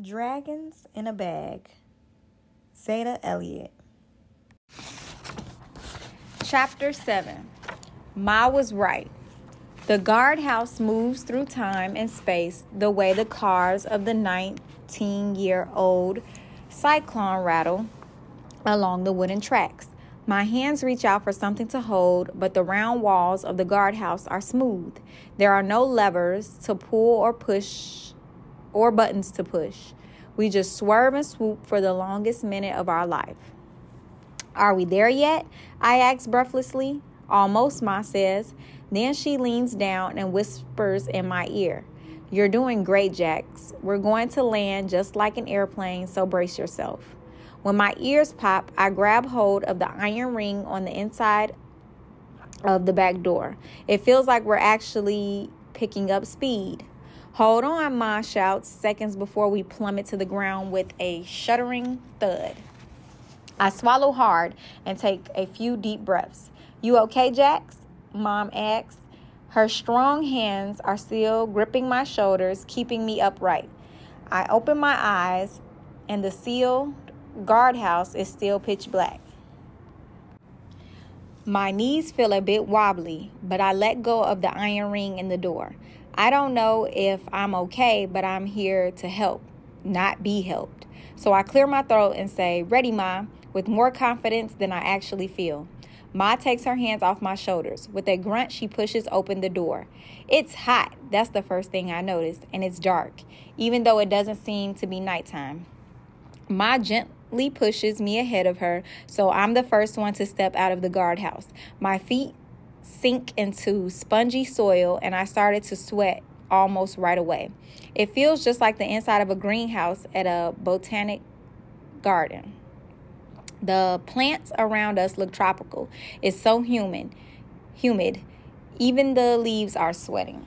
Dragons in a Bag. Zetta, Elliott. Chapter 7. Ma was right. The guardhouse moves through time and space the way the cars of the 19-year-old Cyclone rattle along the wooden tracks. My hands reach out for something to hold, but the round walls of the guardhouse are smooth. There are no levers to pull or push or buttons to push. We just swerve and swoop for the longest minute of our life. Are we there yet? I ask breathlessly. Almost, Ma says. Then she leans down and whispers in my ear. You're doing great, Jax. We're going to land just like an airplane, so brace yourself. When my ears pop, I grab hold of the iron ring on the inside of the back door. It feels like we're actually picking up speed. Hold on, Ma shouts seconds before we plummet to the ground with a shuddering thud. I swallow hard and take a few deep breaths. You okay, Jax? Mom asks. Her strong hands are still gripping my shoulders, keeping me upright. I open my eyes, and the sealed guardhouse is still pitch black. My knees feel a bit wobbly, but I let go of the iron ring in the door. I don't know if I'm okay, but I'm here to help, not be helped. So I clear my throat and say, ready, Ma, with more confidence than I actually feel. Ma takes her hands off my shoulders. With a grunt, she pushes open the door. It's hot. That's the first thing I noticed, and it's dark, even though it doesn't seem to be nighttime. Ma gently pushes me ahead of her, so I'm the first one to step out of the guardhouse. My feet sink into spongy soil, and I started to sweat almost right away. It feels just like the inside of a greenhouse at a botanic garden. The plants around us look tropical. It's so humid. Even the leaves are sweating.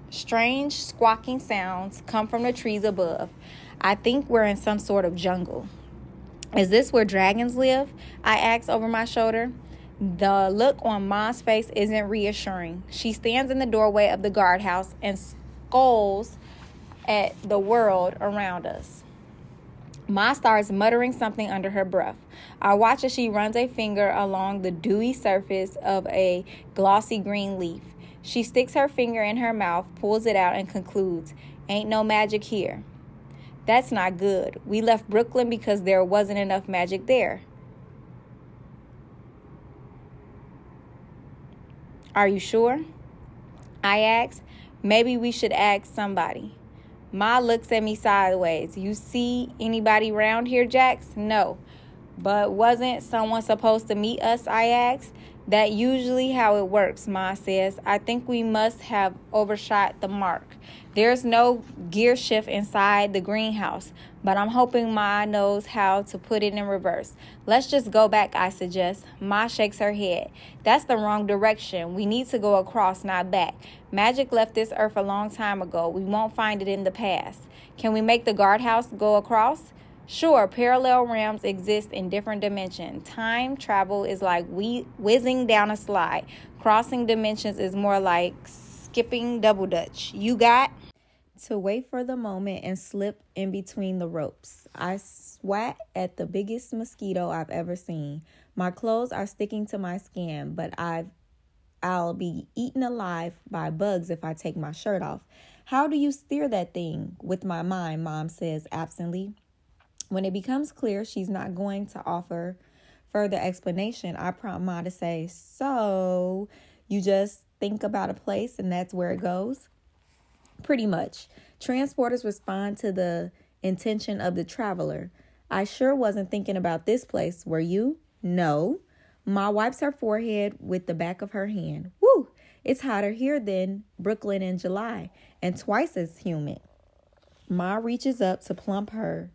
Strange squawking sounds come from the trees above. I think we're in some sort of jungle. Is this where dragons live? I ask over my shoulder. The look on Ma's face isn't reassuring. She stands in the doorway of the guardhouse and scolds at the world around us. Ma starts muttering something under her breath. I watch as she runs a finger along the dewy surface of a glossy green leaf. She sticks her finger in her mouth, pulls it out, and concludes, ain't no magic here. That's not good. We left Brooklyn because there wasn't enough magic there. Are you sure? I ask. Maybe we should ask somebody. Ma looks at me sideways. You see anybody around here, Jax? No. But wasn't someone supposed to meet us, I asked. That usually how it works, Ma says. I think we must have overshot the mark. There's no gear shift inside the greenhouse, but I'm hoping Ma knows how to put it in reverse. Let's just go back, I suggest. Ma shakes her head. That's the wrong direction. We need to go across, not back. Magic left this earth a long time ago. We won't find it in the past. Can we make the guardhouse go across? Sure, parallel realms exist in different dimensions. Time travel is like whizzing down a slide. Crossing dimensions is more like skipping double dutch. You got to wait for the moment and slip in between the ropes. I swat at the biggest mosquito I've ever seen. My clothes are sticking to my skin, but I'll be eaten alive by bugs if I take my shirt off. How do you steer that thing? With my mind, Mom says absently. When it becomes clear she's not going to offer further explanation, I prompt Ma to say, so you just think about a place and that's where it goes? Pretty much. Transporters respond to the intention of the traveler. I sure wasn't thinking about this place, were you? No. Ma wipes her forehead with the back of her hand. Woo! It's hotter here than Brooklyn in July and twice as humid. Ma reaches up to plump her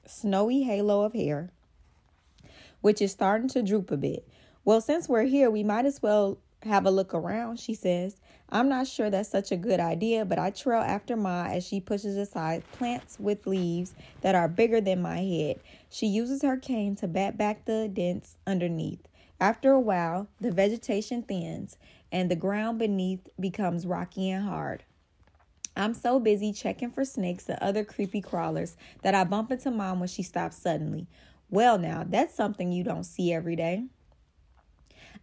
snowy halo of hair, which is starting to droop a bit. Well, since we're here, we might as well have a look around, she says. I'm not sure that's such a good idea, but I trail after Ma as she pushes aside plants with leaves that are bigger than my head. She uses her cane to bat back the dents underneath. After a while, the vegetation thins and the ground beneath becomes rocky and hard. I'm so busy checking for snakes and other creepy crawlers that I bump into Mom when she stops suddenly. Well, now, that's something you don't see every day.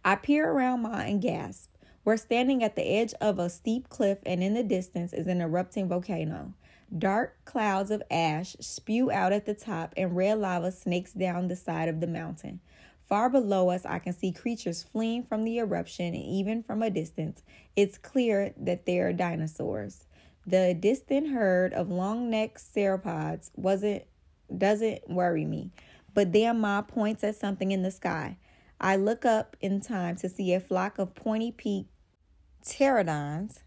I peer around Ma and gasp. We're standing at the edge of a steep cliff, and in the distance is an erupting volcano. Dark clouds of ash spew out at the top, and red lava snakes down the side of the mountain. Far below us, I can see creatures fleeing from the eruption, and even from a distance, it's clear that they are dinosaurs. The distant herd of long-necked sauropods doesn't worry me, but then Ma points at something in the sky. I look up in time to see a flock of pointy-peaked pterodons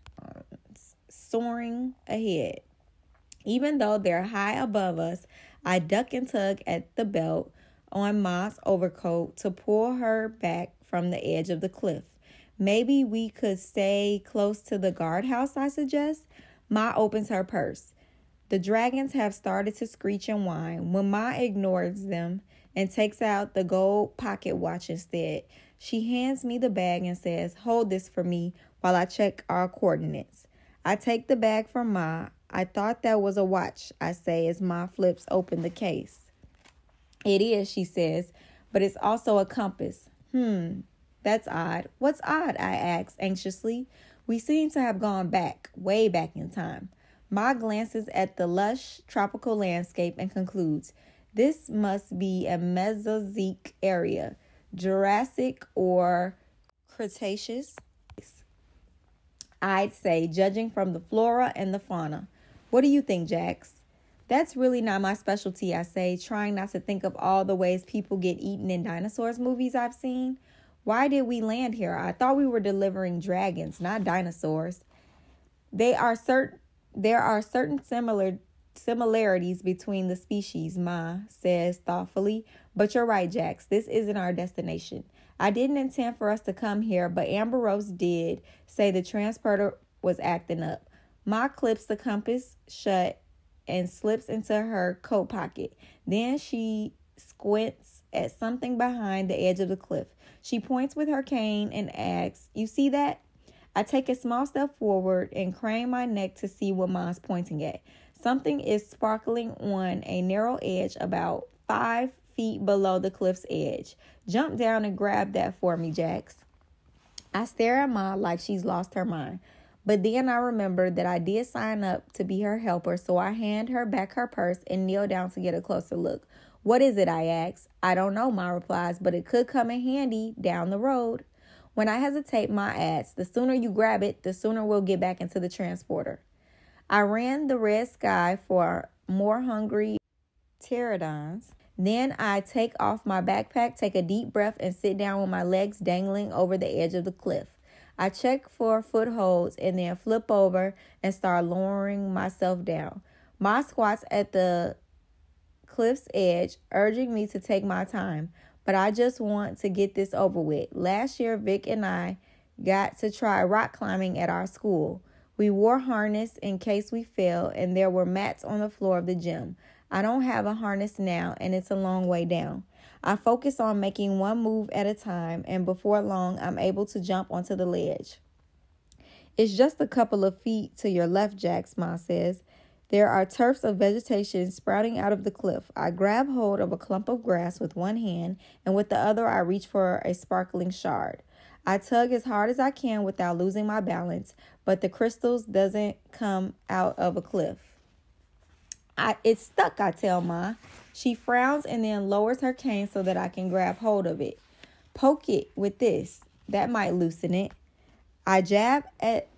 soaring ahead. Even though they're high above us, I duck and tug at the belt on Ma's overcoat to pull her back from the edge of the cliff. Maybe we could stay close to the guardhouse, I suggest. Ma opens her purse. The dragons have started to screech and whine. When Ma ignores them and takes out the gold pocket watch instead, she hands me the bag and says, "Hold this for me while I check our coordinates." I take the bag from Ma. "I thought that was a watch," I say as Ma flips open the case. "It is," she says, "but it's also a compass." That's odd." "What's odd?" I ask anxiously. We seem to have gone back, way back in time. Ma glances at the lush tropical landscape and concludes, "This must be a Mesozoic area, Jurassic or Cretaceous, I'd say, judging from the flora and the fauna. What do you think, Jax?" "That's really not my specialty," I say, trying not to think of all the ways people get eaten in dinosaurs movies I've seen. "Why did we land here? I thought we were delivering dragons, not dinosaurs." There are certain similarities between the species," Ma says thoughtfully. "But you're right, Jax. This isn't our destination. I didn't intend for us to come here, but Ambrose did say the transporter was acting up." Ma clips the compass shut and slips into her coat pocket. Then she squints at something behind the edge of the cliff. She points with her cane and asks, "You see that?" I take a small step forward and crane my neck to see what Ma's pointing at. Something is sparkling on a narrow edge about 5 feet below the cliff's edge. "Jump down and grab that for me, Jax." I stare at Ma like she's lost her mind. But then I remember that I did sign up to be her helper, so I hand her back her purse and kneel down to get a closer look. "What is it?" I ask. "I don't know," Ma replies, "but it could come in handy down the road." When I hesitate, Ma adds, "The sooner you grab it, the sooner we'll get back into the transporter." I ran the red sky for more hungry pterodons. Then I take off my backpack, take a deep breath, and sit down with my legs dangling over the edge of the cliff. I check for footholds and then flip over and start lowering myself down. Ma squats at the cliff's edge, urging me to take my time, but I just want to get this over with. Last year, Vic and I got to try rock climbing at our school. We wore harness in case we fell, and there were mats on the floor of the gym. I don't have a harness now, and it's a long way down. I focus on making one move at a time, and before long, I'm able to jump onto the ledge. "It's just a couple of feet to your left, Jax," Ma says. There are tufts of vegetation sprouting out of the cliff. I grab hold of a clump of grass with one hand, and with the other, I reach for a sparkling shard. I tug as hard as I can without losing my balance, but the crystals doesn't come out of a cliff. "It's stuck," I tell Ma. She frowns and then lowers her cane so that I can grab hold of it. "Poke it with this. That might loosen it." I jab at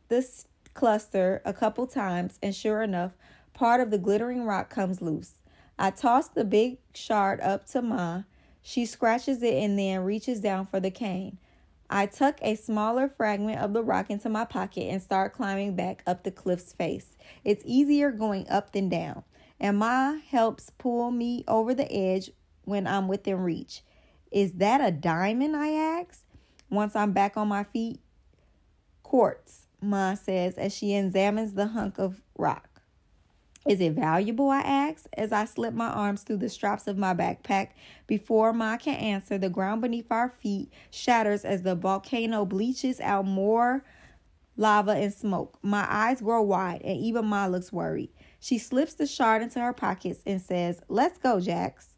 this cluster a couple times, and sure enough, part of the glittering rock comes loose. I toss the big shard up to Ma. She scratches it and then reaches down for the cane. I tuck a smaller fragment of the rock into my pocket and start climbing back up the cliff's face. It's easier going up than down, and Ma helps pull me over the edge when I'm within reach. "Is that a diamond?" I ask. Once I'm back on my feet. "Quartz," Ma says as she examines the hunk of rock. "Is it valuable?" I ask as I slip my arms through the straps of my backpack. Before Ma can answer, the ground beneath our feet shatters as the volcano bleaches out more lava, and smoke. My eyes grow wide, and even Ma looks worried. She slips the shard into her pockets and says, "Let's go, Jax."